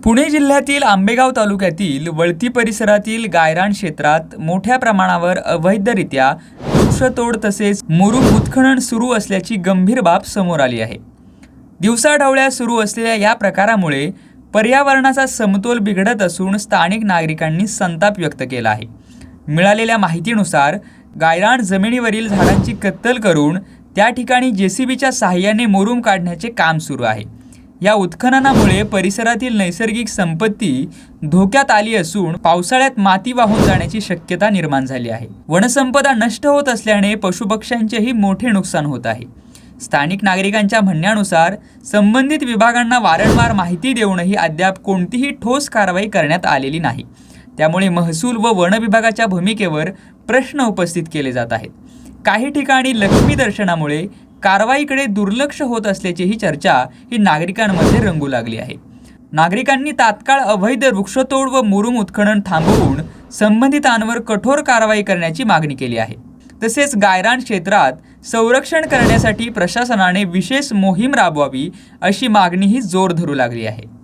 पुणे जिल्ह्यातील आंबेगाव तालुक्यातील वळती परिसरातील गायरान क्षेत्रात मोठ्या प्रमाणावर अवैधरित्या वृक्षतोड तसेच मुरुम उत्खनन सुरू असल्याची गंभीर बाब समोर आली आहे। दिवसाढवळ्या सुरू असलेल्या या प्रकारामुळे पर्यावरणाचा समतोल बिघडत असून स्थानिक नागरिकांनी संताप व्यक्त केला आहे। मिळालेल्या माहितीनुसार गायरान जमिनीवरील झाडांची कत्तल करून त्या ठिकाणी जेसीबीच्या सहाय्याने मुरुम काढण्याचे काम सुरू आहे। या उत्खननामुळे परिसरातील नैसर्गिक संपत्ती धोक्यात आली असून पावसाळ्यात माती वाहून जाण्याची शक्यता निर्माण झाली आहे। वनसंपदा नष्ट होत असल्याने पशुपक्ष्यांचेही मोठे नुकसान होत आहे। स्थानिक नागरिकांच्या म्हणण्यानुसार संबंधित विभागांना वारंवार माहिती देऊनही अद्याप कोणतीही ठोस कारवाई करण्यात आलेली नाही। त्यामुळे महसूल व वन विभागाच्या भूमिकेवर प्रश्न उपस्थित केले जात आहेत। काही ठिकाणी लक्ष्मी दर्शनामुळे कारवाईकडे दुर्लक्ष होत असल्याची चर्चा ही नागरिकांमध्ये रंगू लागली आहे। नागरिकांनी तात्काळ अवैध वृक्षतोड व मुरुम उत्खनन थांबवून संबंधितांवर कठोर कारवाई करण्याची मागणी केली आहे। तसेच गायरान क्षेत्रात संरक्षण करण्यासाठी प्रशासनाने विशेष मोहीम राबवावी अशी मागणीही जोर धरू लागली आहे।